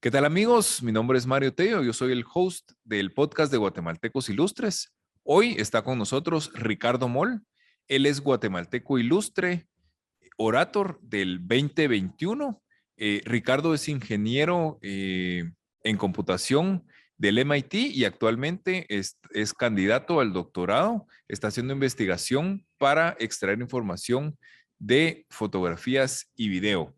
¿Qué tal amigos? Mi nombre es Mario Tello, yo soy el host del podcast de Guatemaltecos Ilustres. Hoy está con nosotros Ricardo Moll. Él es guatemalteco ilustre, orator del 2021. Ricardo es ingeniero en computación del MIT y actualmente es candidato al doctorado. Está haciendo investigación para extraer información de fotografías y video.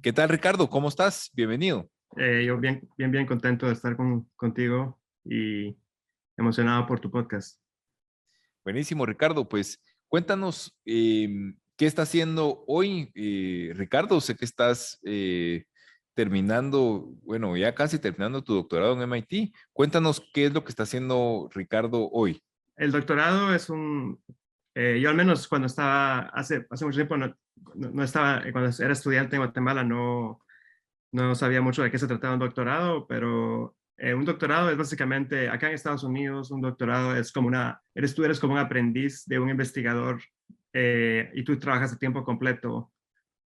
¿Qué tal, Ricardo? ¿Cómo estás? Bienvenido. Yo bien contento de estar contigo y emocionado por tu podcast. Buenísimo, Ricardo. Pues cuéntanos qué está haciendo hoy, Ricardo. Sé que estás terminando, bueno, ya casi terminando tu doctorado en MIT. Cuéntanos qué es lo que está haciendo Ricardo hoy. El doctorado es yo al menos cuando estaba, hace mucho tiempo, no estaba, cuando era estudiante en Guatemala, no sabía mucho de qué se trataba un doctorado, pero un doctorado es básicamente, acá en Estados Unidos, un doctorado es como tú eres como un aprendiz de un investigador y tú trabajas a tiempo completo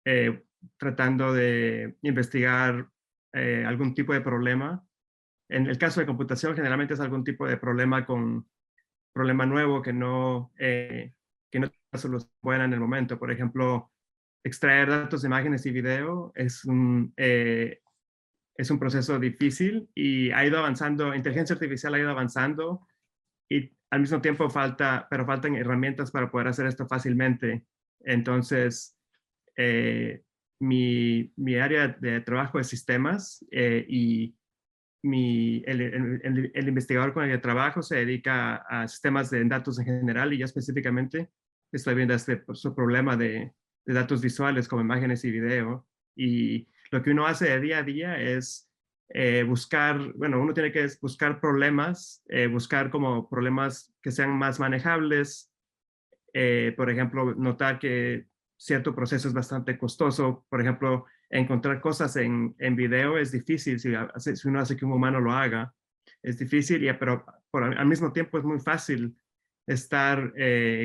eh, tratando de investigar algún tipo de problema. En el caso de computación, generalmente es algún tipo de problema nuevo que no tiene una solución buena en el momento. Por ejemplo, extraer datos, imágenes y video es un proceso difícil y ha ido avanzando, inteligencia artificial ha ido avanzando y al mismo tiempo faltan herramientas para poder hacer esto fácilmente. Entonces, eh, mi área de trabajo es sistemas y el investigador con el que trabajo se dedica a sistemas de datos en general y ya específicamente estoy viendo su problema de datos visuales como imágenes y video. Y lo que uno hace de día a día es uno tiene que buscar problemas, buscar como problemas que sean más manejables, por ejemplo, notar que cierto proceso es bastante costoso. Por ejemplo, encontrar cosas en video es difícil si uno hace que un humano lo haga. Es difícil, pero al mismo tiempo es muy fácil estar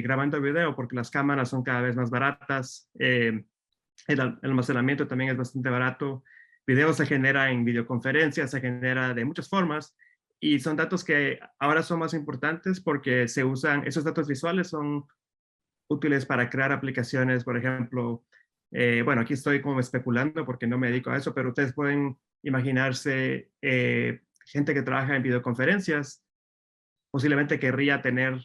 grabando video porque las cámaras son cada vez más baratas. El almacenamiento también es bastante barato. Video se genera en videoconferencias, se genera de muchas formas y son datos que ahora son más importantes porque esos datos visuales son útiles para crear aplicaciones, por ejemplo. Bueno, aquí estoy como especulando porque no me dedico a eso, pero ustedes pueden imaginarse gente que trabaja en videoconferencias, posiblemente querría tener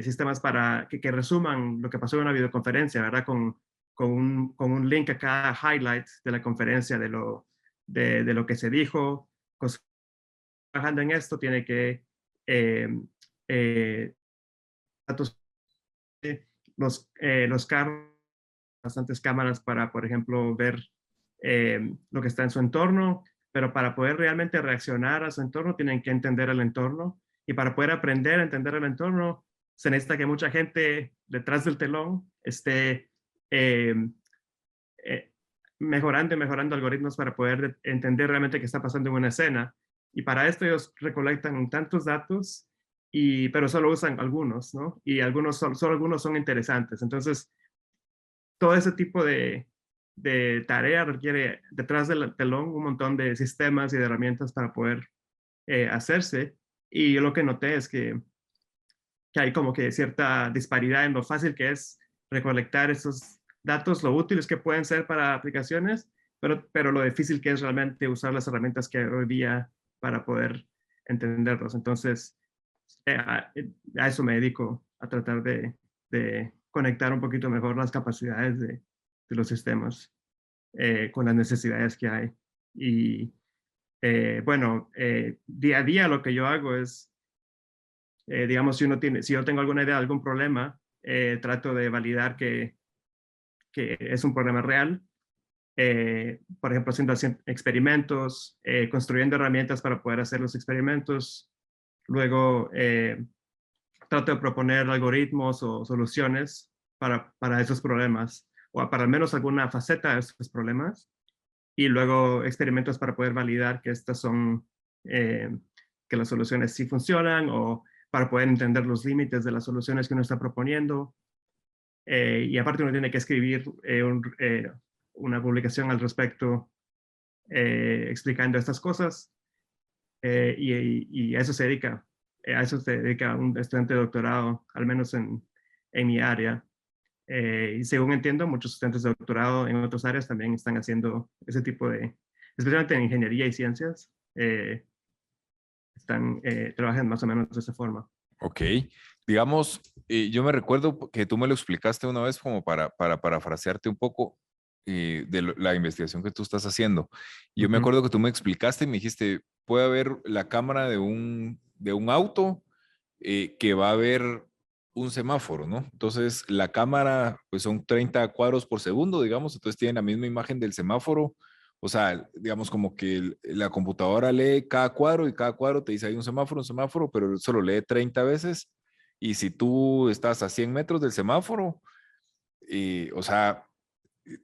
sistemas para que resuman lo que pasó en una videoconferencia, ¿verdad? Con un link a cada highlight de la conferencia, de lo que se dijo. Trabajando en esto, tiene que eh, eh, datos, los carros, bastantes cámaras para, por ejemplo, ver lo que está en su entorno, pero para poder realmente reaccionar a su entorno tienen que entender el entorno y para poder aprender a entender el entorno se necesita que mucha gente detrás del telón esté eh, eh, mejorando algoritmos para poder entender realmente qué está pasando en una escena. Y para esto ellos recolectan tantos datos, pero solo usan algunos, ¿no? Y solo algunos son interesantes. Entonces, todo ese tipo de tarea requiere detrás del telón un montón de sistemas y de herramientas para poder hacerse. Y yo lo que noté es que hay como que cierta disparidad en lo fácil que es recolectar esos datos, lo útiles que pueden ser para aplicaciones, pero lo difícil que es realmente usar las herramientas que hay hoy día para poder entenderlos. Entonces, a eso me dedico, a tratar de conectar un poquito mejor las capacidades de los sistemas con las necesidades que hay. Y bueno, día a día lo que yo hago es, digamos, si yo tengo alguna idea, algún problema, trato de validar que es un problema real. Por ejemplo, haciendo experimentos, construyendo herramientas para poder hacer los experimentos. Luego, trato de proponer algoritmos o soluciones para esos problemas, o para al menos alguna faceta de esos problemas. Y luego experimentos para poder validar que eh, que las soluciones sí funcionan o para poder entender los límites de las soluciones que uno está proponiendo. Y aparte uno tiene que escribir una publicación al respecto explicando estas cosas. Y a eso se dedica. A eso se dedica un estudiante de doctorado, al menos en mi área. Y según entiendo, muchos estudiantes de doctorado en otras áreas también están haciendo ese tipo de, especialmente en ingeniería y ciencias, trabajan más o menos de esa forma. Ok, digamos, yo me recuerdo que tú me lo explicaste una vez como para parafrasearte un poco la investigación que tú estás haciendo. Yo me Ujú. acuerdo que tú me explicaste y me dijiste, puede haber la cámara de un auto que va a ver un semáforo, ¿no? Entonces, la cámara, pues son 30 cuadros por segundo, digamos, entonces tiene la misma imagen del semáforo. O sea, digamos como que la computadora lee cada cuadro y cada cuadro te dice hay un semáforo, pero solo lee 30 veces. Y si tú estás a 100 metros del semáforo, o sea,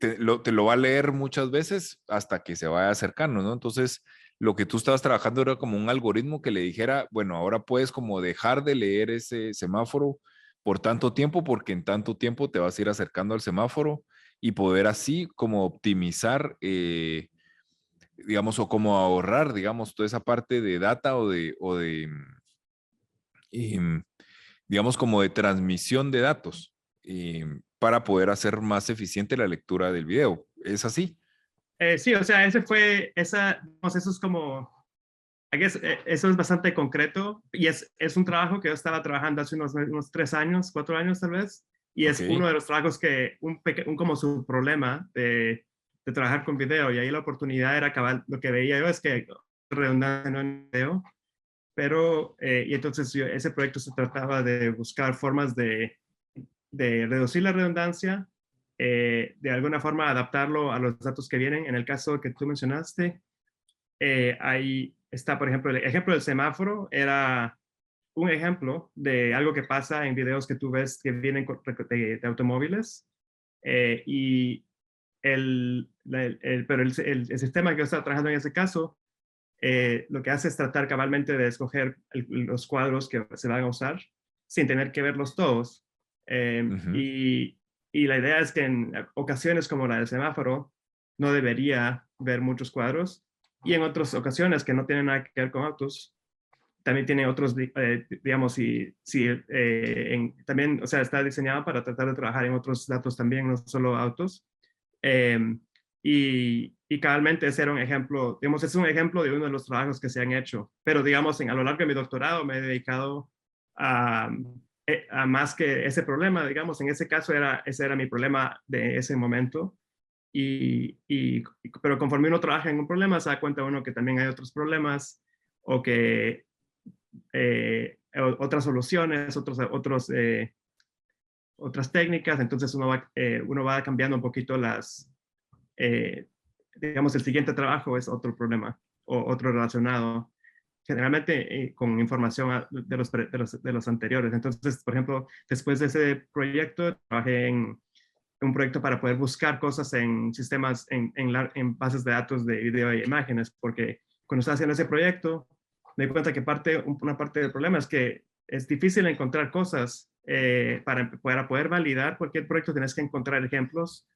te lo va a leer muchas veces hasta que se vaya acercando, ¿no? Entonces, lo que tú estabas trabajando era como un algoritmo que le dijera, bueno, ahora puedes como dejar de leer ese semáforo por tanto tiempo, porque en tanto tiempo te vas a ir acercando al semáforo y poder así como optimizar, digamos, o como ahorrar, digamos, toda esa parte de data em, digamos, como de transmisión de datos para poder hacer más eficiente la lectura del video. ¿Es así? Sí, o sea, eso es como, I guess, eso es bastante concreto y es un trabajo que yo estaba trabajando hace unos 3 años, 4 años tal vez, y Ok. es uno de los trabajos que, como su problema de trabajar con video, y ahí la oportunidad era acabar, lo que veía yo es que redundancia no en video, pero, y entonces ese proyecto se trataba de buscar formas de reducir la redundancia, de alguna forma adaptarlo a los datos que vienen. En el caso que tú mencionaste, ahí está, por ejemplo, el ejemplo del semáforo era un ejemplo de algo que pasa en videos que tú ves que vienen de automóviles. Y pero el sistema que yo estaba trabajando en ese caso, lo que hace es tratar cabalmente de escoger los cuadros que se van a usar sin tener que verlos todos. Eh, Ujú. y, y la idea es que en ocasiones como la del semáforo no debería ver muchos cuadros, y en otras ocasiones que no tienen nada que ver con autos, también tiene otros, digamos, también, o sea, está diseñado para tratar de trabajar en otros datos también, no solo autos. Eh, y cabalmente ese era un ejemplo, digamos, es un ejemplo de uno de los trabajos que se han hecho, pero digamos, a lo largo de mi doctorado me he dedicado a, a más que ese problema, digamos, en ese caso ese era mi problema de ese momento. Pero conforme uno trabaja en un problema, se da cuenta uno que también hay otros problemas o que otras soluciones, otras técnicas, entonces uno va cambiando un poquito eh, digamos, el siguiente trabajo es otro problema o otro relacionado, generalmente con información de los anteriores. Entonces, por ejemplo, después de ese proyecto, trabajé en un proyecto para poder buscar cosas en sistemas, en bases de datos de video y imágenes, porque cuando estaba haciendo ese proyecto, me di cuenta que una parte del problema es que es difícil encontrar cosas para poder validar cualquier proyecto. Tienes que encontrar ejemplos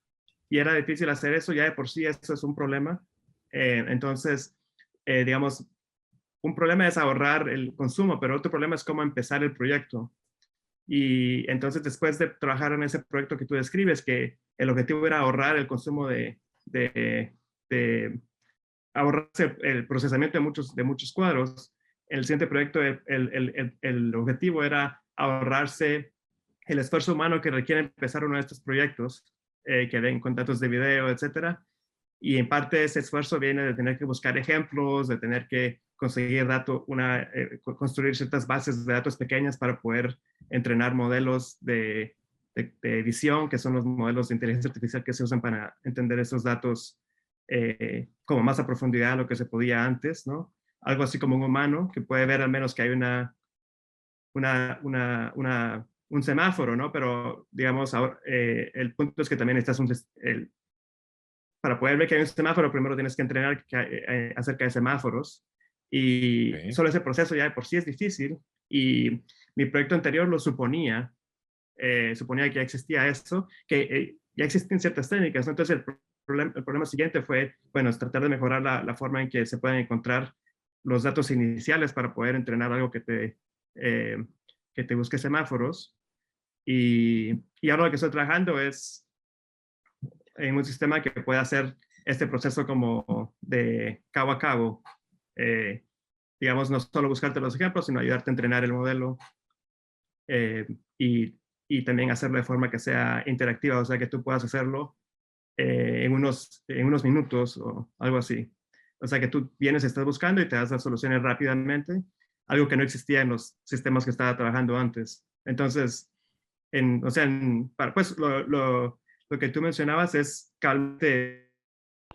y era difícil hacer eso, ya de por sí eso es un problema. Entonces, digamos, un problema es ahorrar el consumo, pero otro problema es cómo empezar el proyecto. Y entonces, después de trabajar en ese proyecto que tú describes, que el objetivo era ahorrar el consumo de ahorrarse el procesamiento de muchos cuadros, el siguiente proyecto, el objetivo era ahorrarse el esfuerzo humano que requiere empezar uno de estos proyectos, que ven con datos de video, etcétera. Y en parte ese esfuerzo viene de tener que buscar ejemplos, de tener que conseguir construir ciertas bases de datos pequeñas para poder entrenar modelos de edición, que son los modelos de inteligencia artificial que se usan para entender esos datos como más a profundidad de lo que se podía antes, ¿no? Algo así como un humano que puede ver al menos que hay un semáforo, ¿no? Pero, digamos, ahora, el punto es que también para poder ver que hay un semáforo, primero tienes que entrenar acerca de semáforos. Y Ok. solo ese proceso ya de por sí es difícil. Y mi proyecto anterior lo suponía que ya existía eso, que ya existen ciertas técnicas, ¿no? Entonces, el problema siguiente fue, bueno, es tratar de mejorar la forma en que se pueden encontrar los datos iniciales para poder entrenar algo que te busque semáforos. Y ahora lo que estoy trabajando es en un sistema que pueda hacer este proceso como de cabo a cabo. Eh, digamos, no solo buscarte los ejemplos, sino ayudarte a entrenar el modelo eh, y también hacerlo de forma que sea interactiva, o sea, que tú puedas hacerlo en unos minutos o algo así. O sea, que tú vienes, estás buscando y te das las soluciones rápidamente, algo que no existía en los sistemas que estaba trabajando antes. Entonces, o sea, pues lo que tú mencionabas es calmente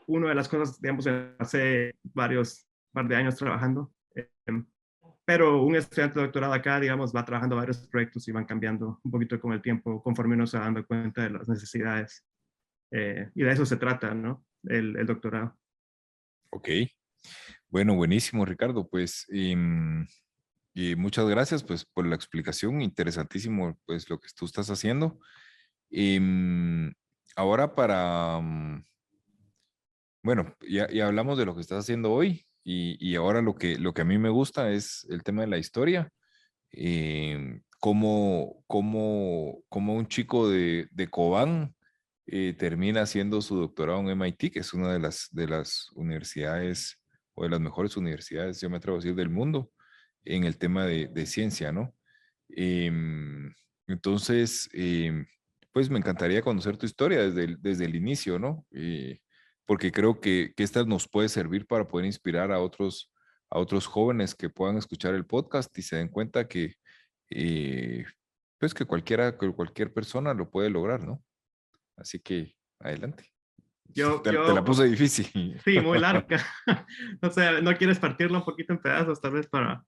una de las cosas, digamos, hace varios par de años trabajando. Pero un estudiante de doctorado acá, digamos, va trabajando varios proyectos y van cambiando un poquito con el tiempo conforme uno se va dando cuenta de las necesidades. Y de eso se trata, ¿no? El doctorado. Ok, bueno, buenísimo, Ricardo. Pues y muchas gracias pues, por la explicación. Interesantísimo pues, lo que tú estás haciendo. Ahora bueno, ya hablamos de lo que estás haciendo hoy y ahora lo que a mí me gusta es el tema de la historia. Cómo un chico de Cobán termina haciendo su doctorado en MIT, que es una de las universidades o de las mejores universidades, yo me atrevo a decir, del mundo, en el tema de ciencia, ¿no? Entonces, pues me encantaría conocer tu historia desde el inicio, ¿no? Porque creo que esta nos puede servir para poder inspirar a otros jóvenes que puedan escuchar el podcast y se den cuenta eh, pues que que cualquier persona lo puede lograr, ¿no? Así que adelante. Te la puse difícil. Sí, muy larga. O sea, no quieres partirlo un poquito en pedazos, tal vez para,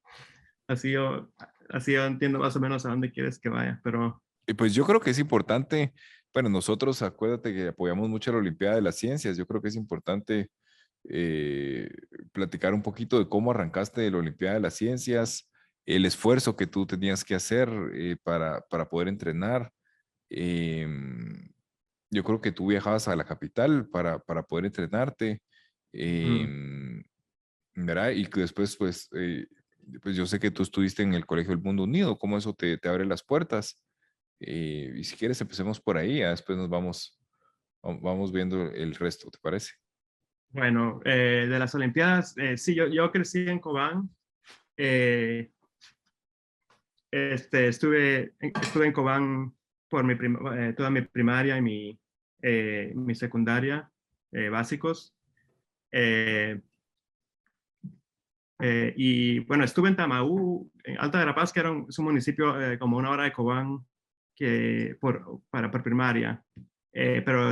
así yo, así yo entiendo más o menos a dónde quieres que vaya, pero Y pues yo creo que es importante, bueno, nosotros acuérdate que apoyamos mucho la Olimpiada de las Ciencias, yo creo que es importante eh, platicar un poquito de cómo arrancaste de la Olimpiada de las Ciencias, el esfuerzo que tú tenías que hacer para poder entrenar. Em, yo creo que tú viajabas a la capital para poder entrenarte, mm, em, ¿verdad? Y que después, pues yo sé que tú estuviste en el Colegio del Mundo Unido, cómo eso te abre las puertas. Y si quieres, empecemos por ahí, ya después vamos viendo el resto, ¿te parece? bueno, de las Olimpiadas, sí, yo crecí en Cobán. eh, estuve en Cobán por toda mi primaria y mi secundaria básicos. Eh, y bueno, estuve en Tamaú, en Alta Verapaz, que es un municipio como una hora de Cobán por primaria. Pero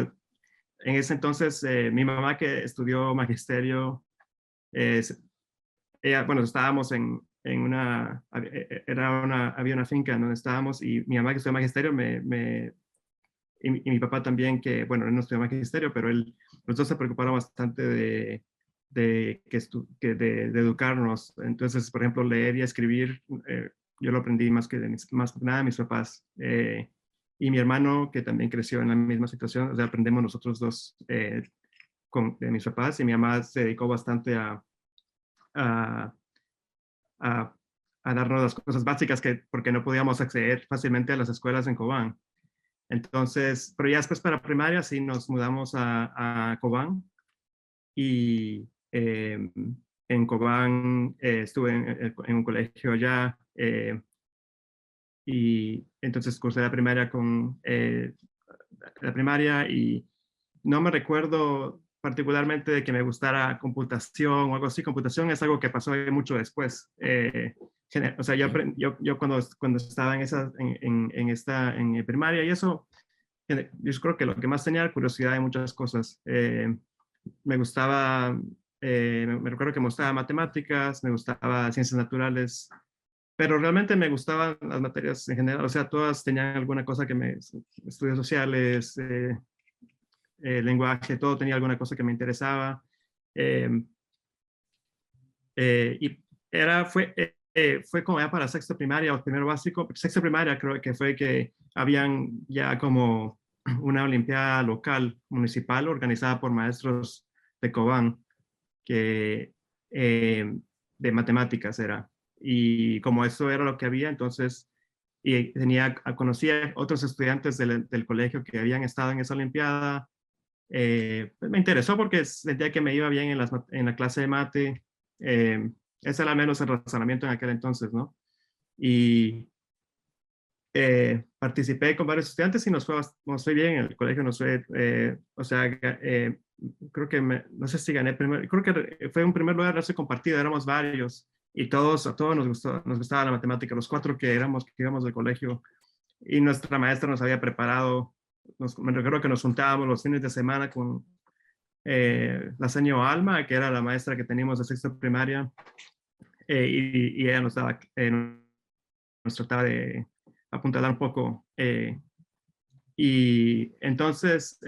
en ese entonces, mi mamá que estudió magisterio, eh, bueno, estábamos en había una finca en donde estábamos y mi mamá que estudió magisterio y mi papá también que, bueno, él no estudió magisterio, pero los dos se preocuparon bastante de educarnos. Entonces, por ejemplo, leer y escribir, yo lo aprendí más que nada de mis papás. Y mi hermano, que también creció en la misma situación, o sea, aprendemos nosotros dos de mis papás y mi mamá se dedicó bastante a, a, a darnos las cosas básicas porque no podíamos acceder fácilmente a las escuelas en Cobán. Entonces, pero ya después para primaria sí nos mudamos a Cobán y en Cobán estuve en un colegio allá y entonces cursé la primaria y no me recuerdo particularmente de que me gustara computación o algo así. Computación es algo que pasó mucho después. O sea, Ok. yo cuando estaba en primaria y eso, yo creo que lo que más tenía era curiosidad de muchas cosas. Me gustaba, me recuerdo que me gustaba matemáticas, me gustaba ciencias naturales, pero realmente me gustaban las materias en general, o sea, todas tenían alguna cosa estudios sociales, lenguaje, todo tenía alguna cosa que me interesaba. Eh, y fue como ya para sexto primaria o primero básico, sexto primaria creo que fue que habían ya como una olimpiada local, municipal, organizada por maestros de Cobán, que, de matemáticas era. Y como eso era lo que había, entonces, y conocía otros estudiantes del colegio que habían estado en esa olimpiada. Pues me interesó porque sentía que me iba bien en la clase de mate. Ese era al menos el razonamiento en aquel entonces, ¿no? Y participé con varios estudiantes y nos fue bien en el colegio, nos fue, o sea, creo que, no sé si gané primero, creo que fue un primer lugar, no sé, compartido, éramos varios y a todos nos gustaba la matemática, los cuatro que íbamos del colegio, y nuestra maestra nos había preparado, me recuerdo que nos juntábamos los fines de semana con la señora Alma, que era la maestra que teníamos de sexto de primaria, y ella nos trataba de apuntalar un poco. Y entonces,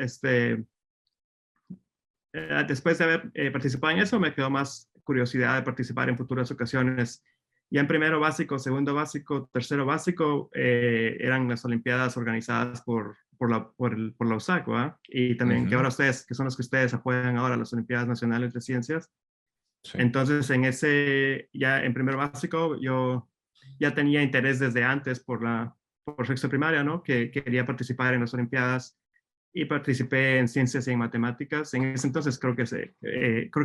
después de haber participado en eso, me quedó más curiosidad de participar en futuras ocasiones. Ya en primero básico, segundo básico, tercero básico, eran las Olimpiadas organizadas por la USAC, ¿verdad? Y también que Ujú, ahora ustedes, que son los que ustedes apoyan ahora, las Olimpiadas Nacionales de Ciencias. sí. Entonces, ya en primero básico, yo ya tenía interés desde antes por sexto primaria, ¿no? Que quería participar en las Olimpiadas y participé en ciencias y en matemáticas. En ese entonces creo que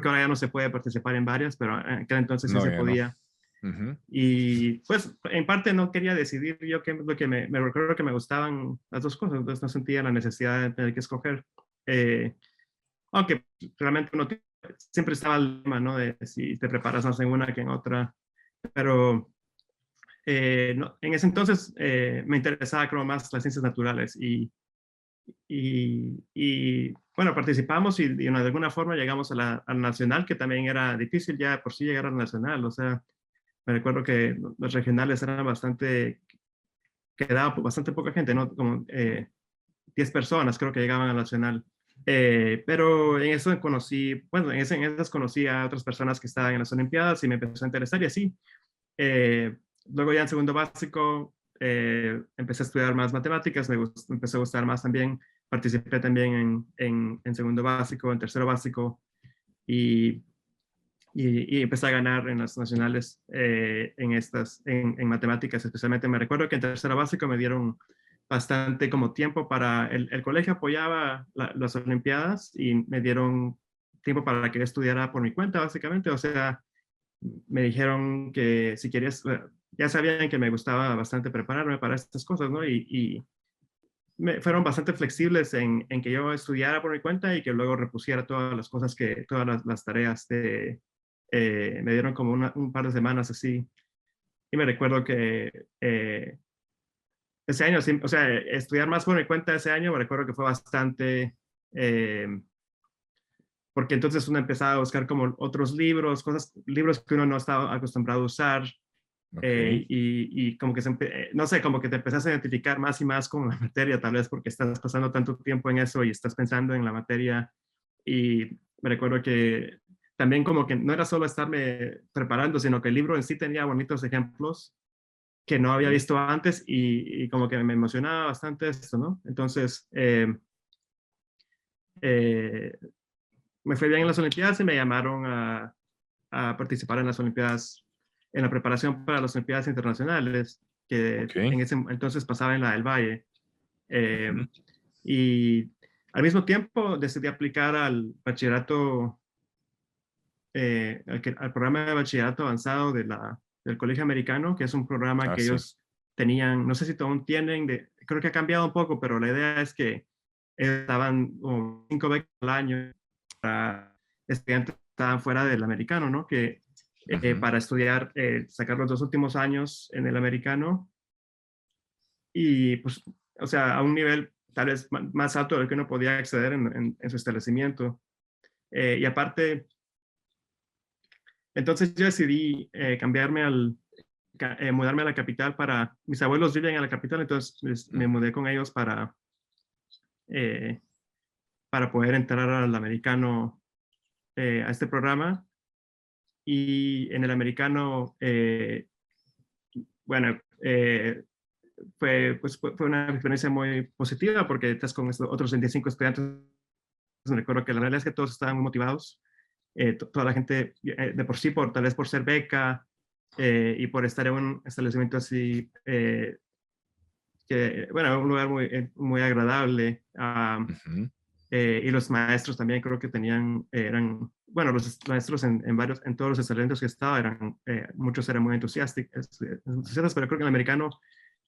ahora ya no se puede participar en varias, pero en aquel entonces sí No, se ya no. podía. Ujú, Y pues en parte no quería decidir yo qué es lo que me recuerdo que me gustaban las dos cosas, entonces no sentía la necesidad de tener que escoger. Eh, Aunque realmente siempre estaba el tema, ¿no? De si te preparas más en una que en otra, pero no, en ese entonces me interesaba creo más las ciencias naturales bueno, participamos y de alguna forma llegamos al nacional, que también era difícil ya por sí llegar al nacional, o sea, me recuerdo que los regionales eran quedaba bastante poca gente, ¿no? Como 10 personas creo que llegaban al nacional. Pero en eso bueno, en esas conocí a otras personas que estaban en las Olimpiadas y me empezó a interesar y así. Luego ya en segundo básico empecé a estudiar más matemáticas, me empezó a gustar más también. Participé también en segundo básico, en tercero básico y, y empecé a ganar en las nacionales en matemáticas especialmente. Me recuerdo que en tercero básico me dieron bastante como tiempo el colegio apoyaba las Olimpiadas y me dieron tiempo para que yo estudiara por mi cuenta básicamente, o sea, me dijeron que si querías, ya sabían que me gustaba bastante prepararme para estas cosas, ¿no? Y fueron bastante flexibles en que yo estudiara por mi cuenta y que luego repusiera todas las cosas todas las tareas me dieron como un par de semanas así. Y me recuerdo que ese año, sí, o sea, estudiar más por mi cuenta ese año, me recuerdo que fue bastante, eh, porque entonces uno empezaba a buscar como otros libros que uno no estaba acostumbrado a usar, ok. y como que no sé, como que te empezás a identificar más y más con la materia, tal vez porque estás pasando tanto tiempo en eso y estás pensando en la materia. Y me recuerdo que también como que no era solo estarme preparando, sino que el libro en sí tenía bonitos ejemplos que no había Ok. visto antes y como que me emocionaba bastante esto, ¿no? Entonces, eh, me fue bien en las Olimpiadas y me llamaron a participar en las Olimpiadas, en la preparación para las Olimpiadas Internacionales, que Ok. en ese entonces pasaba en la del Valle. Eh, Ujú, y al mismo tiempo decidí aplicar al bachillerato, al programa de bachillerato avanzado del Colegio Americano, que es un programa ah, que sí. ellos tenían, no sé si aún tienen, creo que ha cambiado un poco, pero la idea es que estaban como 5 becas al año para estudiantes que estaban fuera del americano, ¿no? Que Ujú, para estudiar, sacar los 2 últimos años en el americano y pues, o sea, a un nivel tal vez más alto del que uno podía acceder en su establecimiento. Y aparte, entonces yo decidí mudarme a la capital mis abuelos viven en la capital, entonces me ujú, mudé con ellos eh, para poder entrar al americano, a este programa. Y en el americano, bueno, fue una experiencia muy positiva porque estás con estos otros 25 estudiantes. Me recuerdo que la realidad es que todos estaban muy motivados. Toda la gente, de por sí, tal vez por ser beca y por estar en un establecimiento así, bueno, un lugar muy agradable. Ujú. Y los maestros también creo que eran, bueno, los maestros en todos los establecimientos que estaba, muchos eran muy entusiastas, pero creo que el americano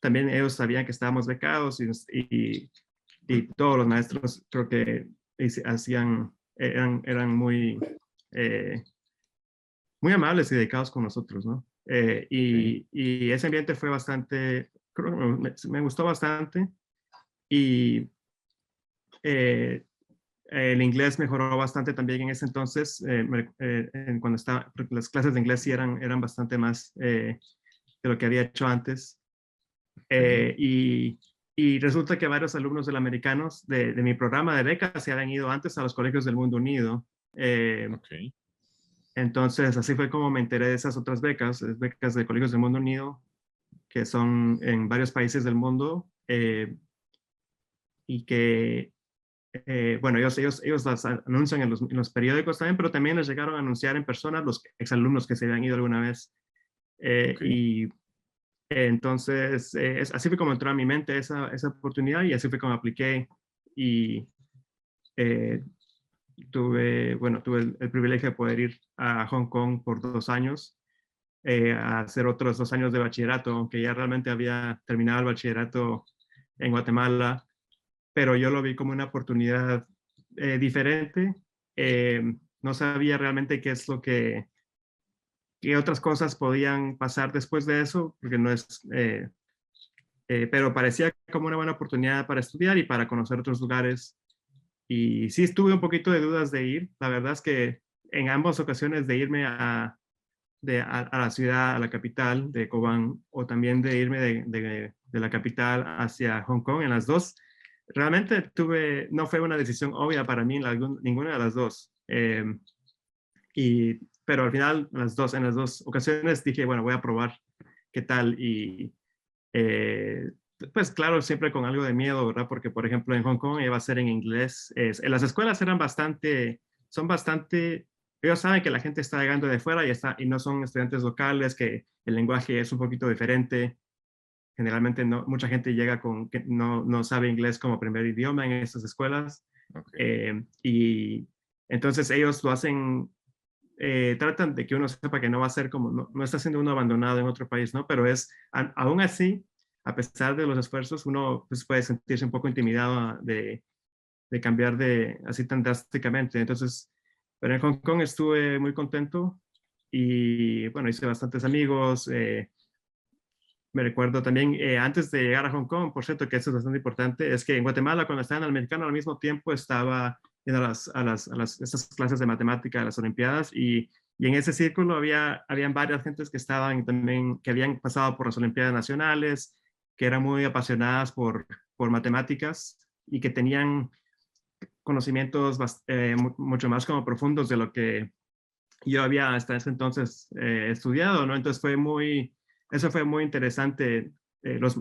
también ellos sabían que estábamos becados y todos los maestros creo que eran eh, muy amables y dedicados con nosotros, ¿no? Ok. Y ese ambiente fue bastante, creo que me gustó bastante y eh, el inglés mejoró bastante también en ese entonces, cuando estaba, porque las clases de inglés sí eran bastante más de lo que había hecho antes. Ok. Eh, y, y resulta que varios alumnos del americanos de mi programa de becas se habían ido antes a los colegios del Mundo Unido. Eh, Ok. entonces, así fue como me enteré de esas otras becas, becas de colegios del Mundo Unido, que son en varios países del mundo y que bueno, ellos las anuncian en los periódicos también, pero también les llegaron a anunciar en persona los exalumnos que se habían ido alguna vez. Ok. Y entonces, así fue como entró a mi mente esa oportunidad y así fue como apliqué y eh, tuve el privilegio de poder ir a Hong Kong por 2 años, a hacer otros 2 años de bachillerato, aunque ya realmente había terminado el bachillerato en Guatemala, pero yo lo vi como una oportunidad diferente. Eh, no sabía realmente qué otras cosas podían pasar después de eso, porque no es, pero parecía como una buena oportunidad para estudiar y para conocer otros lugares. Y sí, estuve un poquito de dudas de ir. La verdad es que en ambas ocasiones de irme a la ciudad, a la capital de Cobán, o también de irme de la capital hacia Hong Kong, en las dos, realmente no fue una decisión obvia para mí en ninguna de las dos. Pero al final, en las dos ocasiones dije, bueno, voy a probar qué tal. Y eh, pues claro, siempre con algo de miedo, ¿verdad? Porque, por ejemplo, en Hong Kong iba a ser en inglés. Las escuelas son bastante, ellos saben que la gente está llegando de fuera y no son estudiantes locales, que el lenguaje es un poquito diferente. Generalmente no, mucha gente llega que no sabe inglés como primer idioma en esas escuelas. Ok. Y entonces ellos lo hacen, tratan de que uno sepa que no va a ser como, no está siendo uno abandonado en otro país, ¿no? Pero aún así, a pesar de los esfuerzos, uno pues, puede sentirse un poco intimidado de cambiar así tan drásticamente. Entonces, pero en Hong Kong estuve muy contento y bueno, hice bastantes amigos. Me recuerdo también, antes de llegar a Hong Kong, por cierto, que eso es bastante importante, es que en Guatemala, cuando estaba en el americano, al mismo tiempo estaba yendo esas clases de matemática, a las Olimpiadas, y en ese círculo habían varias gentes que estaban también, que habían pasado por las Olimpiadas Nacionales, que eran muy apasionadas por matemáticas y que tenían conocimientos mucho más como profundos de lo que yo había hasta ese entonces estudiado, ¿no? Entonces eso fue muy interesante. Los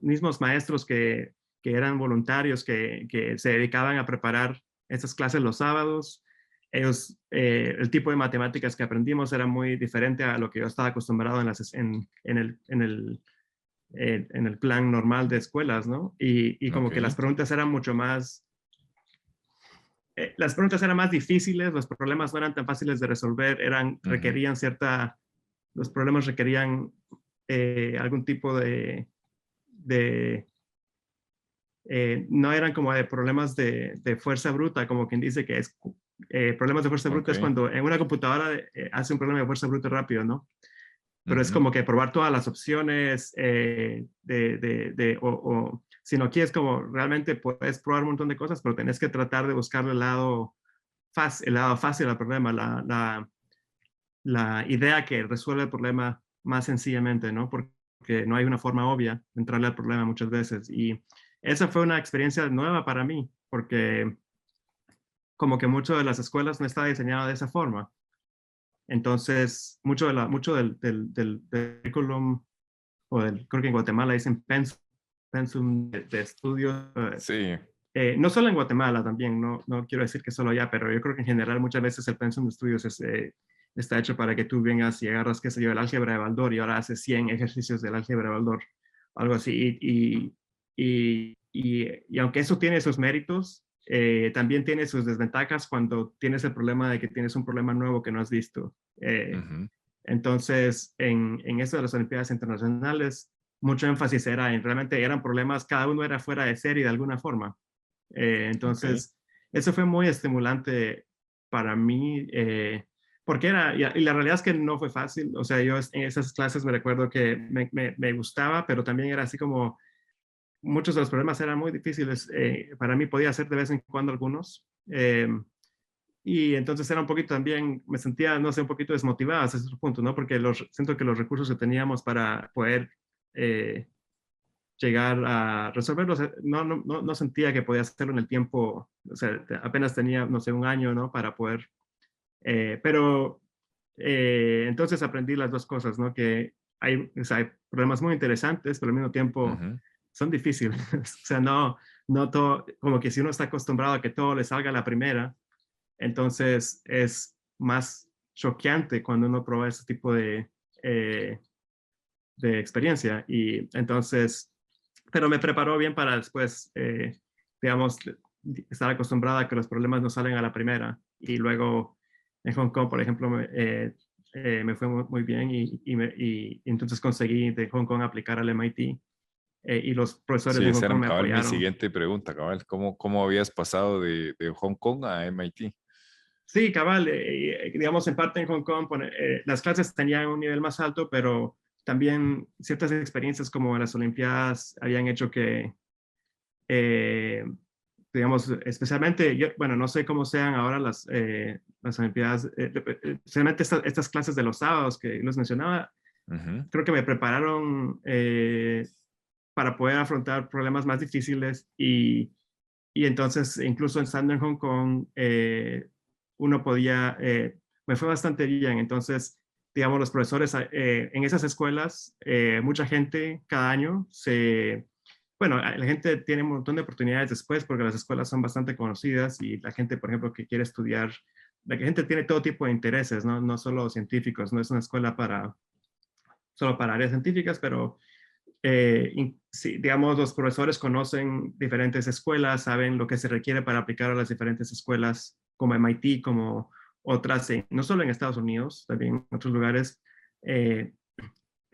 mismos maestros que eran voluntarios, que se dedicaban a preparar esas clases los sábados, el tipo de matemáticas que aprendimos era muy diferente a lo que yo estaba acostumbrado en el plan normal de escuelas, ¿no? Y como que Ok. las preguntas eran más difíciles, los problemas no eran tan fáciles de resolver, Ujú. los problemas requerían algún tipo de no eran como de problemas de fuerza bruta, como quien dice que problemas de fuerza bruta es Ok. cuando en una computadora hace un problema de fuerza bruta rápido, ¿no? Pero es Ujú. como que probar todas las opciones si no quieres como realmente puedes probar un montón de cosas, pero tenés que tratar de buscar el lado fácil al problema, la idea que resuelve el problema más sencillamente, ¿no? Porque no hay una forma obvia de entrarle al problema muchas veces. Y esa fue una experiencia nueva para mí, porque como que mucho de las escuelas no está diseñado de esa forma. Entonces, mucho del curriculum, creo que en Guatemala dicen pensum, pensum de estudios, Sí. no solo en Guatemala también, no quiero decir que solo allá, pero yo creo que en general muchas veces el pensum de estudios está hecho para que tú vengas y agarras, qué sé yo, el álgebra de Baldor y ahora haces 100 ejercicios del álgebra de Baldor, algo así. Y aunque eso tiene sus méritos, también tiene sus desventajas cuando tienes el problema de que tienes un problema nuevo que no has visto. Ujú. Entonces, en eso de las Olimpiadas Internacionales, mucho énfasis era en realmente eran problemas, cada uno era fuera de serie de alguna forma. Ok. Entonces, eso fue muy estimulante para mí, porque y la realidad es que no fue fácil. O sea, yo en esas clases me recuerdo que me gustaba, pero también era así como muchos de los problemas eran muy difíciles. Para mí podía hacer de vez en cuando algunos. Y entonces era un poquito también, me sentía, no sé, un poquito desmotivada hasta ese punto, ¿no? Porque siento que los recursos que teníamos para poder eh, llegar a resolverlos, no sentía que podía hacerlo en el tiempo, o sea, apenas tenía, no sé, un año, ¿no? Para poder, pero entonces aprendí las dos cosas, ¿no? Que o sea, hay problemas muy interesantes, pero al mismo tiempo Ujú. son difíciles. O sea, no todo, como que si uno está acostumbrado a que todo le salga a la primera, entonces es más choqueante cuando uno prueba ese tipo de experiencia. Y entonces, pero me preparó bien para después, digamos, estar acostumbrada a que los problemas no salen a la primera. Y luego en Hong Kong, por ejemplo, me fue muy bien y entonces conseguí de Hong Kong aplicar al MIT. Y los profesores Sí, de Hong esa Kong era me cabal mi apoyaron. siguiente pregunta, cabal. ¿Cómo habías pasado de Hong Kong a MIT? Sí, cabal, digamos, en parte en Hong Kong las clases tenían un nivel más alto, pero también ciertas experiencias como las Olimpiadas habían hecho que, eh, digamos, especialmente, bueno, no sé cómo sean ahora las Olimpiadas, especialmente estas clases de los sábados que les mencionaba, Ujú. creo que me prepararon para poder afrontar problemas más difíciles y entonces, incluso estando en Hong Kong, uno podía, me fue bastante bien. Entonces, digamos, los profesores en esas escuelas, mucha gente cada año bueno, la gente tiene un montón de oportunidades después porque las escuelas son bastante conocidas y la gente, por ejemplo, que quiere estudiar, la gente tiene todo tipo de intereses, ¿no? No solo científicos, no es una escuela solo para áreas científicas, pero sí, digamos, los profesores conocen diferentes escuelas, saben lo que se requiere para aplicar a las diferentes escuelas como MIT, como otras, no solo en Estados Unidos, también en otros lugares. Eh,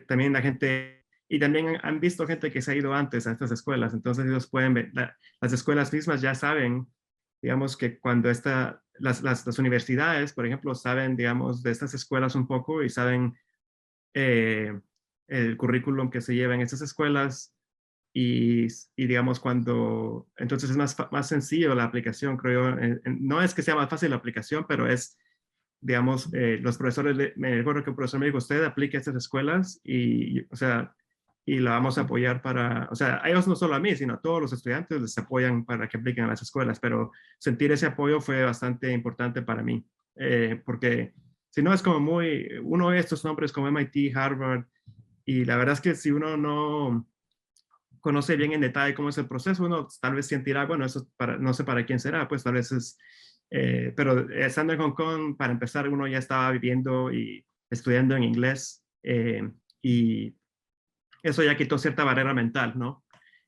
también la gente, y también han visto gente que se ha ido antes a estas escuelas, entonces ellos pueden ver, las escuelas mismas ya saben, digamos, que cuando las universidades, por ejemplo, saben, digamos, de estas escuelas un poco y saben eh, el currículum que se lleva en estas escuelas y digamos entonces es más sencillo la aplicación, creo yo. No es que sea más fácil la aplicación, pero es, digamos, los profesores, me recuerdo que un profesor me dijo, usted aplique a estas escuelas o sea, y la vamos a apoyar o sea, a ellos no solo a mí, sino a todos los estudiantes les apoyan para que apliquen a las escuelas, pero sentir ese apoyo fue bastante importante para mí, porque si no es como uno ve estos nombres como MIT, Harvard, y la verdad es que si uno no conoce bien en detalle cómo es el proceso, uno tal vez sentirá, bueno, eso no sé para quién será, pues tal vez pero estando en Hong Kong, para empezar, uno ya estaba viviendo y estudiando en inglés y eso ya quitó cierta barrera mental, ¿no?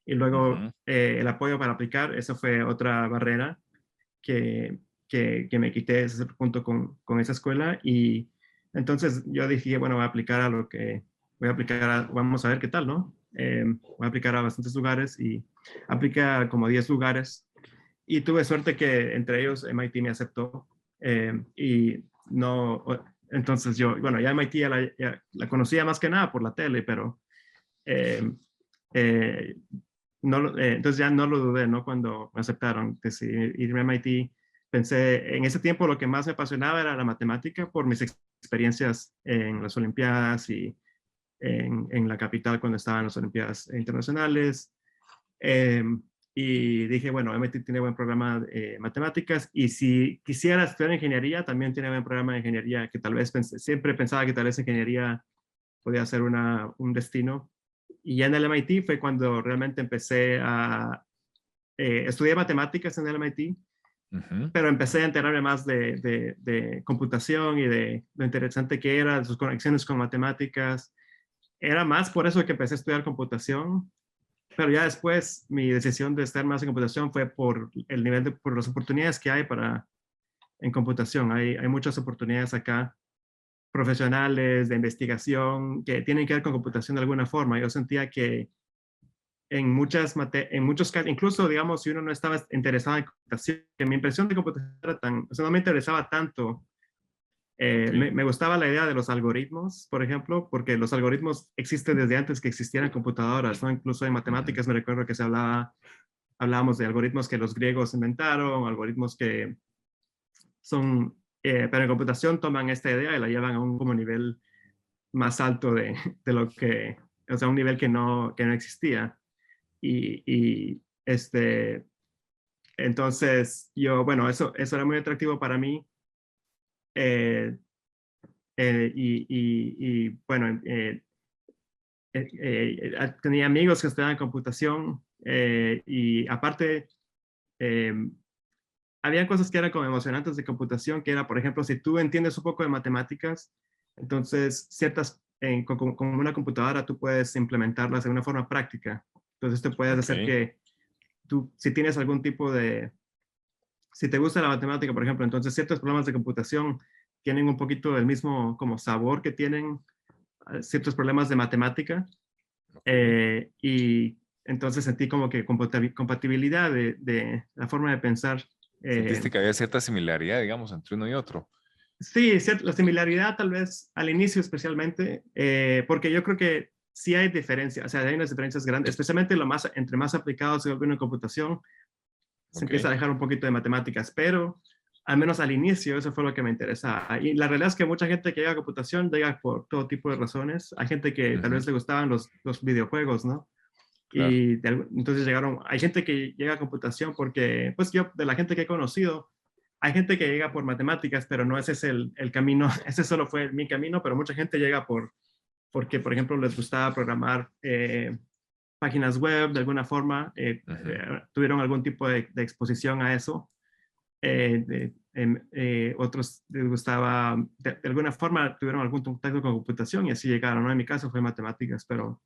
Y luego Ujú. el apoyo para aplicar, eso fue otra barrera que, que me quité desde ese punto con esa escuela y entonces yo dije, bueno, voy a aplicar a lo que, voy a aplicar, vamos a ver qué tal, ¿no? Voy a aplicar a bastantes lugares y apliqué a como 10 lugares y tuve suerte que entre ellos MIT me aceptó y no, entonces yo, bueno, ya MIT ya la conocía más que nada por la tele, pero eh, eh, entonces ya no lo dudé, ¿no? Cuando me aceptaron, decidí irme a MIT. Pensé, en ese tiempo lo que más me apasionaba era la matemática por mis experiencias en las Olimpiadas y en la capital cuando estaba en las Olimpiadas internacionales. Eh, y dije, bueno, MIT tiene buen programa de matemáticas y si quisiera estudiar ingeniería, también tiene buen programa de ingeniería que tal vez siempre pensaba que tal vez ingeniería podía ser un destino Y ya en el MIT fue cuando realmente empecé a estudiar matemáticas en el MIT, pero empecé a enterarme más de computación y de lo interesante que era, sus conexiones con matemáticas. Era más por eso que empecé a estudiar computación, pero ya después mi decisión de estar más en computación fue por el nivel por las oportunidades que hay en computación. Hay muchas oportunidades acá profesionales de investigación que tienen que ver con computación de alguna forma. Yo sentía que en muchos casos, incluso digamos, si uno no estaba interesado en computación, que mi impresión de computación era o sea, no me interesaba tanto. Ok. Me gustaba la idea de los algoritmos, por ejemplo, porque los algoritmos existen desde antes que existieran computadoras, ¿no? Incluso en Ujú. matemáticas me recuerdo que hablábamos de algoritmos que los griegos inventaron, algoritmos que son, pero en computación toman esta idea y la llevan a un como nivel más alto de lo que, o sea, un nivel que no existía. Y entonces yo, bueno, eso era muy atractivo para mí. eh, bueno, tenía amigos que estudiaban computación y aparte, eh, había cosas que eran como emocionantes de computación, que era, por ejemplo, si tú entiendes un poco de matemáticas, entonces con una computadora tú puedes implementarlas de una forma práctica. Entonces te puedes hacer Ok. que tú, si tienes algún tipo si te gusta la matemática, por ejemplo, entonces ciertos problemas de computación tienen un poquito del mismo como sabor que tienen ciertos problemas de matemática. Ok. Y entonces sentí como que compatibilidad de la forma de pensar. Sentiste eh, que había cierta similaridad, digamos, entre uno y otro. Sí, la similaridad tal vez al inicio especialmente, porque yo creo que sí hay diferencias, o sea, hay unas diferencias grandes, especialmente entre más aplicado se vuelve una computación, se Ok. empieza a dejar un poquito de matemáticas, pero al menos al inicio eso fue lo que me interesaba. Y la realidad es que mucha gente que llega a computación llega por todo tipo de razones. Hay gente que tal Ujú. vez le gustaban los videojuegos, ¿no? Claro. Entonces hay gente que llega a computación porque, pues yo, de la gente que he conocido, hay gente que llega por matemáticas, pero no ese es el camino, ese solo fue mi camino, pero mucha gente llega porque, por ejemplo, les gustaba programar páginas web de alguna forma, Ujú. tuvieron algún tipo de exposición a eso. Otros les gustaba, de alguna forma tuvieron algún contacto con computación y así llegaron, ¿no? En mi caso fue matemáticas, pero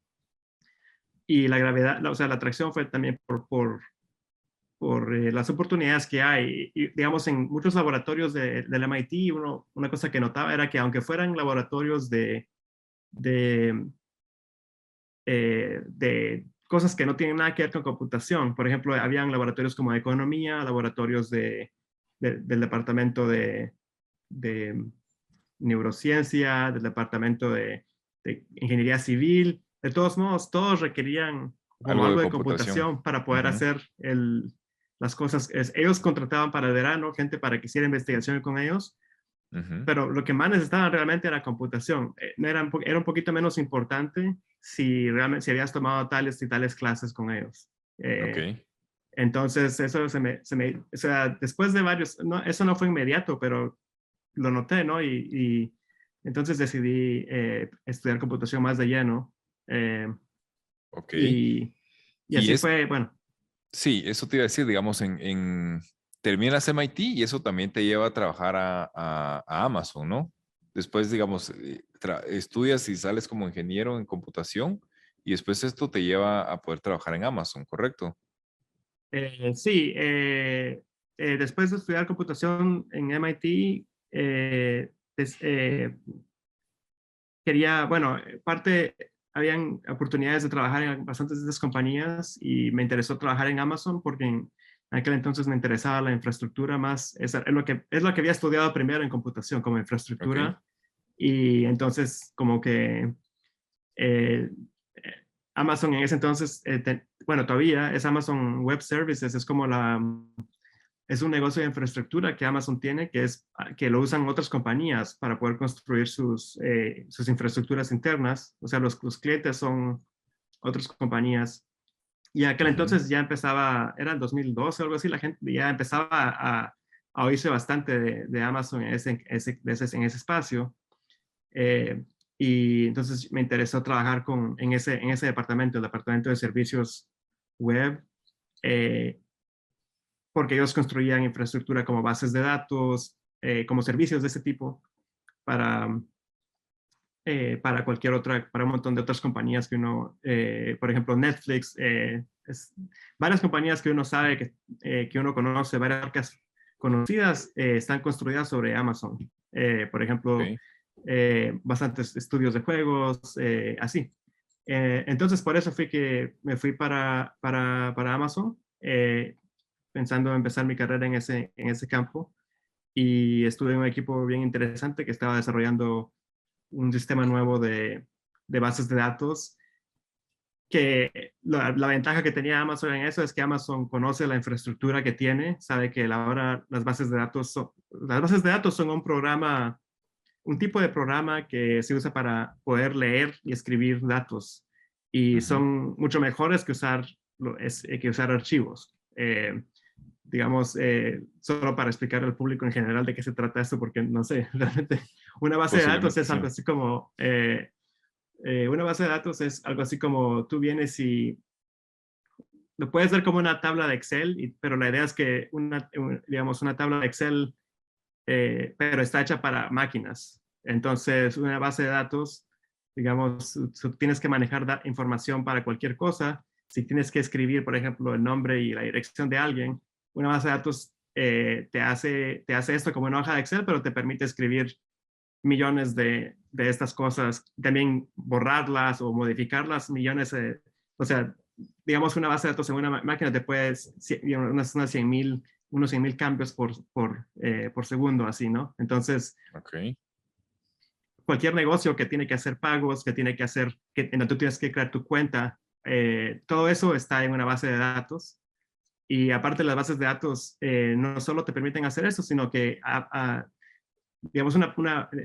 y la gravedad, o sea, la atracción fue también por las oportunidades que hay. Y, digamos, en muchos laboratorios del MIT, una cosa que notaba era que aunque fueran laboratorios de, de cosas que no tienen nada que ver con computación, por ejemplo, habían laboratorios como de economía, laboratorios del departamento de neurociencia, del departamento de ingeniería civil. De todos modos, todos requerían como Algo de algo de computación. computación para poder Ujú. hacer las cosas. Ellos contrataban para el verano gente para que hiciera investigación con ellos, Ujú. pero lo que más necesitaban realmente era computación. No era un poquito menos importante si realmente si habías tomado tales y tales clases con ellos. Ok. Entonces, eso o sea, después de varios, no, eso no fue inmediato, pero lo noté, ¿no? Y entonces decidí estudiar computación más de lleno. eh, Ok. y, y Y así es, fue, bueno, sí, eso te iba a decir, digamos, terminas MIT y eso también te lleva a trabajar a Amazon, ¿no? Después, digamos, estudias y sales como ingeniero en computación y después esto te lleva a poder trabajar en Amazon, ¿correcto? sí, después de estudiar computación en MIT, quería, bueno, habían oportunidades de trabajar en bastantes de estas compañías y me interesó trabajar en Amazon porque en aquel entonces me interesaba la infraestructura más, es lo que había estudiado primero en computación como Ok. infraestructura y entonces como que eh, Amazon en ese entonces, bueno, todavía es Amazon Web Services, es como es un negocio de infraestructura que Amazon tiene, que lo usan otras compañías para poder construir sus infraestructuras internas. O sea, los clientes son otras compañías. Y en aquel Ujú. entonces ya empezaba, era el 2012 o algo así, la gente ya empezaba a oírse bastante de Amazon en ese espacio. Eh, Y entonces me interesó trabajar en ese departamento, el departamento de servicios web, eh, porque ellos construían infraestructura como bases de datos, como servicios de ese tipo para, para cualquier otra, para un montón de otras compañías que uno, por ejemplo, Netflix, varias compañías que uno sabe, que uno conoce, varias marcas conocidas, están construidas sobre Amazon. Por ejemplo, Ok. bastantes estudios de juegos, así. Entonces, por eso me fui para Amazon, pensando en empezar mi carrera en ese campo. Y estuve en un equipo bien interesante que estaba desarrollando un sistema nuevo de bases de datos, que la ventaja que tenía Amazon en eso es que Amazon conoce la infraestructura que tiene, sabe que ahora las bases de datos son un programa, un tipo de programa que se usa para poder leer y escribir datos, y Ujú. son mucho mejores que usar archivos. Digamos, solo para explicar al público en general de qué se trata esto, porque no sé, realmente una base de datos Posiblemente es sí. algo así como, una base de datos es algo así como tú vienes y lo puedes ver como una tabla de Excel, pero la idea es que digamos, una tabla de Excel, pero está hecha para máquinas. Entonces, una base de datos, digamos, tienes que manejar información para cualquier cosa. Si tienes que escribir, por ejemplo, el nombre y la dirección de alguien, una base de datos te hace esto como una hoja de Excel, pero te permite escribir millones de estas cosas, también borrarlas o modificarlas, millones, o sea, digamos una base de datos en una máquina te puedes, unos 100,000 cambios por segundo, así, ¿no? Entonces, Ok. cualquier negocio que tiene que hacer pagos, que tiene que hacer, en donde tú tienes que crear tu cuenta, todo eso está en una base de datos. Y aparte las bases de datos no solo te permiten hacer eso, sino que digamos,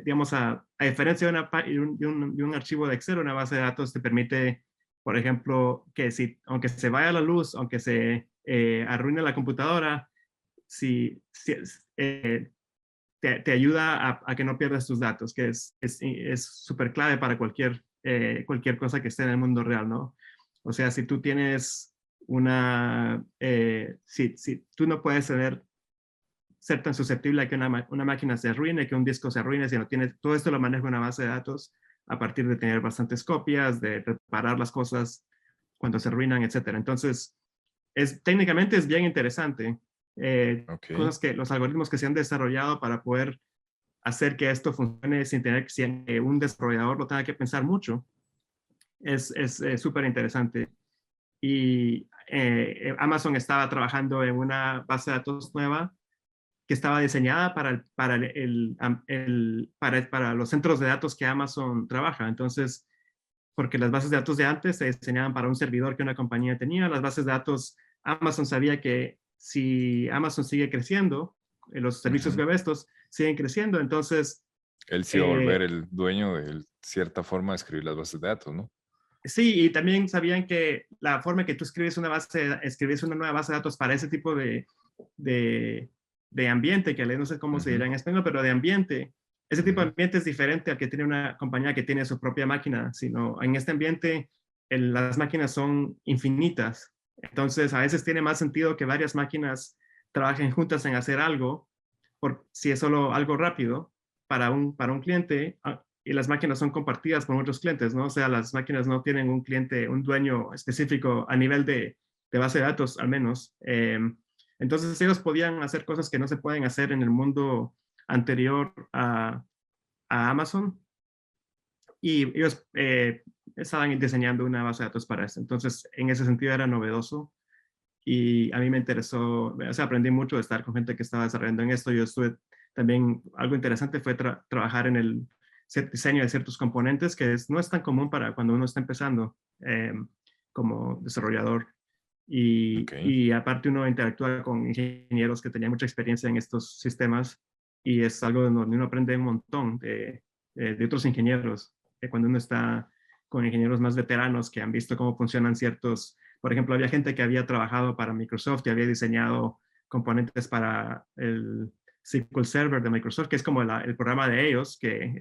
digamos a diferencia de un archivo de Excel, una base de datos te permite, por ejemplo, que aunque se vaya la luz, aunque se arruine la computadora, si te ayuda a que no pierdas tus datos, que es súper clave para cualquier cosa que esté en el mundo real, ¿no? O sea, si tú tienes si tú no puedes ser tan susceptible a que una máquina se arruine, que un disco se arruine, si no tienes, todo esto lo maneja una base de datos a partir de tener bastantes copias, de reparar las cosas cuando se arruinan, etcétera. Entonces, técnicamente es bien interesante. Ok. Cosas que los algoritmos que se han desarrollado para poder hacer que esto funcione sin tener que un desarrollador lo tenga que pensar mucho, es súper interesante. Y Amazon estaba trabajando en una base de datos nueva que estaba diseñada para los centros de datos que Amazon trabaja. Entonces, porque las bases de datos de antes se diseñaban para un servidor que una compañía tenía, las bases de datos, Amazon sabía que si Amazon sigue creciendo, los servicios Ujú. web estos siguen creciendo, entonces, Él se iba a volver eh, el dueño de cierta forma de escribir las bases de datos, ¿no? sí, y también sabían que la forma que tú escribes una nueva base de datos para ese tipo de, de ambiente, que no sé cómo se Ujú. dirá en español, pero de ambiente, ese tipo de Ujú. ambiente es diferente al que tiene una compañía que tiene su propia máquina, sino en este ambiente las máquinas son infinitas. Entonces, a veces tiene más sentido que varias máquinas trabajen juntas en hacer algo, si es solo algo rápido para un cliente, y las máquinas son compartidas con otros clientes, ¿no? O sea, las máquinas no tienen un cliente, un dueño específico a nivel de base de datos, al menos. Entonces, ellos podían hacer cosas que no se pueden hacer en el mundo anterior a Amazon, y ellos estaban diseñando una base de datos para eso. Entonces, en ese sentido era novedoso y a mí me interesó, o sea, aprendí mucho de estar con gente que estaba desarrollando en esto. Yo estuve también, algo interesante fue trabajar en el diseño de ciertos componentes, que no es tan común para cuando uno está empezando como desarrollador. Ok. Y aparte uno interactúa con ingenieros que tenían mucha experiencia en estos sistemas, y es algo donde uno aprende un montón de otros ingenieros, cuando uno está con ingenieros más veteranos que han visto cómo funcionan por ejemplo, había gente que había trabajado para Microsoft y había diseñado componentes para el SQL Server de Microsoft, que es como el programa de ellos, que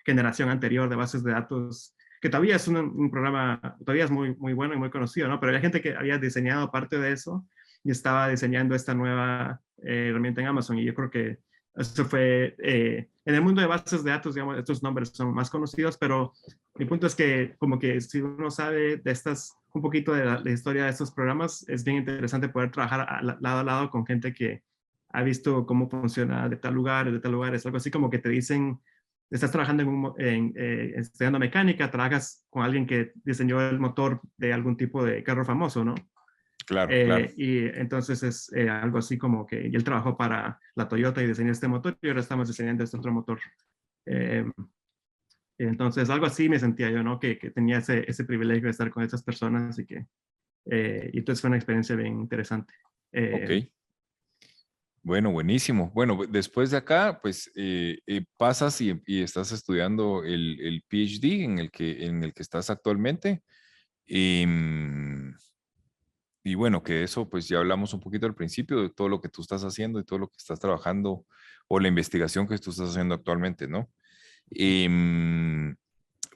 generación anterior de bases de datos, que todavía es un programa, todavía es muy, muy bueno y muy conocido, ¿no? Pero había gente que había diseñado parte de eso y estaba diseñando esta nueva herramienta en Amazon. Y yo creo que eso fue, en el mundo de bases de datos, digamos, estos nombres son más conocidos, pero mi punto es que como que si uno sabe de estas, un poquito de la historia de estos programas, es bien interesante poder trabajar lado a lado con gente que ha visto cómo funciona de tal lugar, de tal lugar. Es algo así como que te dicen, estás trabajando estudiando mecánica, trabajas con alguien que diseñó el motor de algún tipo de carro famoso, ¿no? Claro, claro. Y entonces es algo así como que y él trabajó para la Toyota y diseñó este motor y ahora estamos diseñando este otro motor. Eh, entonces algo así me sentía yo, ¿no? Que tenía ese privilegio de estar con esas personas y entonces fue una experiencia bien interesante. Ok. Eh, Bueno, buenísimo. Bueno, después de acá, pues pasas y estás estudiando el PhD en el que estás actualmente. Em, y bueno, que eso, pues ya hablamos un poquito al principio de todo lo que tú estás haciendo y todo lo que estás trabajando o la investigación que tú estás haciendo actualmente, ¿no? Em,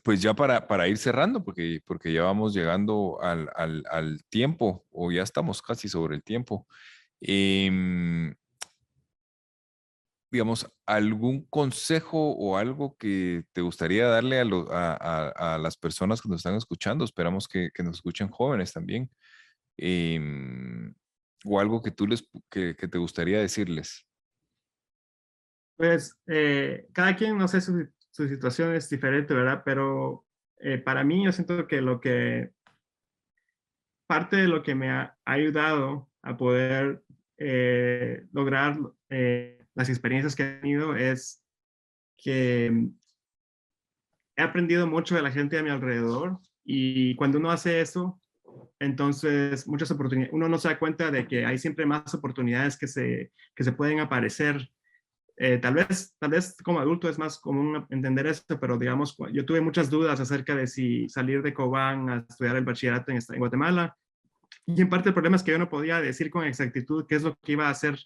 pues ya para ir cerrando, porque ya vamos llegando al tiempo, o ya estamos casi sobre el tiempo. em, digamos, algún consejo o algo que te gustaría darle a las personas que nos están escuchando. Esperamos que nos escuchen jóvenes también. em, o algo que que te gustaría decirles. pues cada quien, no sé, su situación es diferente, ¿verdad? Pero para mí yo siento que parte de lo que me ha ayudado a poder lograr las experiencias que he tenido es que he aprendido mucho de la gente a mi alrededor y cuando uno hace eso, entonces muchas oportunidades, uno no se da cuenta de que hay siempre más oportunidades que se pueden aparecer. Tal vez como adulto es más común entender esto, pero digamos, yo tuve muchas dudas acerca de si salir de Cobán a estudiar el bachillerato en Guatemala. Y en parte el problema es que yo no podía decir con exactitud qué es lo que iba a hacer,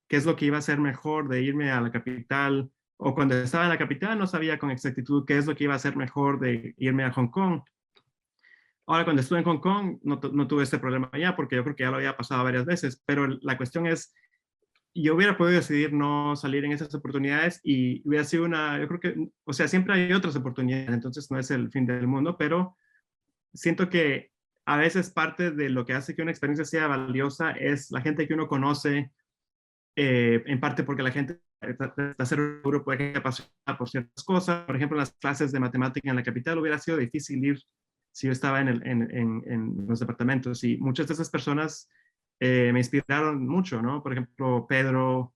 qué es lo que iba a ser mejor de irme a la capital, o cuando estaba en la capital no sabía con exactitud qué es lo que iba a ser mejor de irme a Hong Kong. Ahora, cuando estuve en Hong Kong, no tuve este problema ya, porque yo creo que ya lo había pasado varias veces, pero la cuestión es, yo hubiera podido decidir no salir en esas oportunidades y hubiera sido yo creo que, o sea, siempre hay otras oportunidades, entonces no es el fin del mundo, pero siento que a veces parte de lo que hace que una experiencia sea valiosa es la gente que uno conoce, en parte porque la gente está ser un grupo de gente apasionada por ciertas cosas. Por ejemplo, en las clases de matemática en la capital hubiera sido difícil ir si yo estaba en los departamentos y muchas de esas personas me inspiraron mucho, ¿no? Por ejemplo, Pedro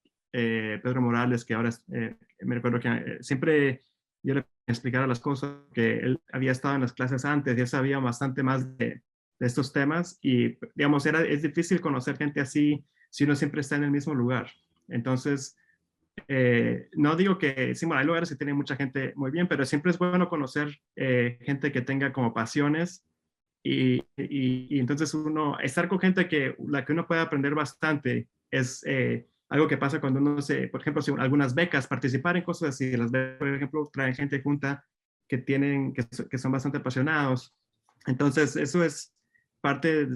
Morales, que ahora me recuerdo que siempre yo le explicara las cosas, que él había estado en las clases antes y él sabía bastante más de estos temas y, digamos, es difícil conocer gente así si uno siempre está en el mismo lugar. Entonces, no digo que, sí, bueno, hay lugares que tienen mucha gente muy bien, pero siempre es bueno conocer gente que tenga como pasiones y entonces estar con gente la que uno puede aprender bastante es algo que pasa cuando uno por ejemplo, si algunas becas, participar en cosas así, las becas, por ejemplo, traen gente junta que son bastante apasionados. Entonces, eso es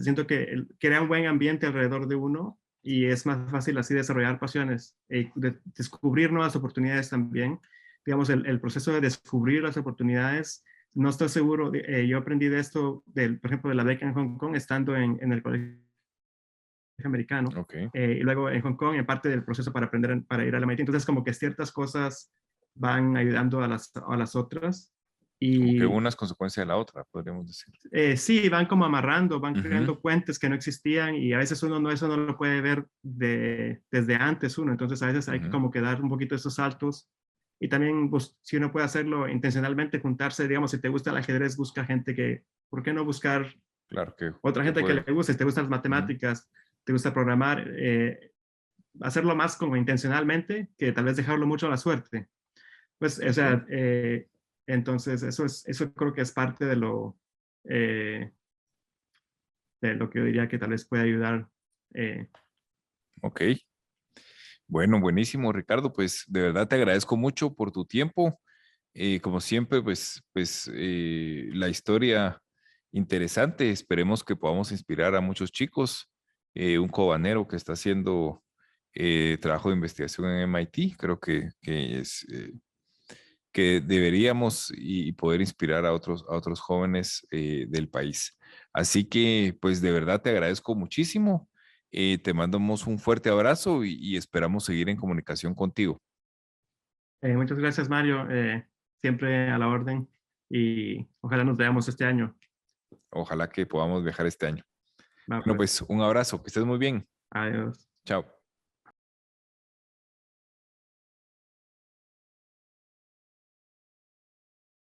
siento que crea un buen ambiente alrededor de uno y es más fácil así desarrollar pasiones y descubrir nuevas oportunidades también. Digamos, el proceso de descubrir las oportunidades no estoy seguro, yo aprendí de esto, por ejemplo, de la beca en Hong Kong, estando en el colegio americano, Ok. y luego en Hong Kong, en parte del proceso para aprender, para ir a la MIT. Entonces, como que ciertas cosas van ayudando a las otras. Como que Y una es consecuencia de la otra, podríamos decir. sí, van como amarrando, van Ujú, creando puentes que no existían y a veces eso no lo puede ver desde antes uno. Entonces, a veces hay que ujú. como que dar un poquito esos saltos y también, pues, si uno puede hacerlo intencionalmente, juntarse, digamos, si te gusta el ajedrez, busca gente ¿por qué no buscar Claro otra que gente que puede. le guste? Si te gustan las Ujú, matemáticas, te gusta programar, hacerlo más como intencionalmente que tal vez dejarlo mucho a la suerte. Pues, o ok, sea, entonces eso creo que es parte eh, de lo que yo diría que tal vez puede ayudar. eh, ok. Bueno, buenísimo, Ricardo. Pues de verdad te agradezco mucho por tu tiempo. Como siempre, la historia interesante. Esperemos que podamos inspirar a muchos chicos. Un cobanero que está haciendo trabajo de investigación en MIT, creo que deberíamos y poder inspirar a otros jóvenes del país. Así que, pues de verdad te agradezco muchísimo. Te mandamos un fuerte abrazo y esperamos seguir en comunicación contigo. Muchas gracias, Mario. Siempre a la orden y ojalá nos veamos este año. Ojalá que podamos viajar este año. Va, Bueno, pues, pues un abrazo, que estés muy bien. adiós. Chao.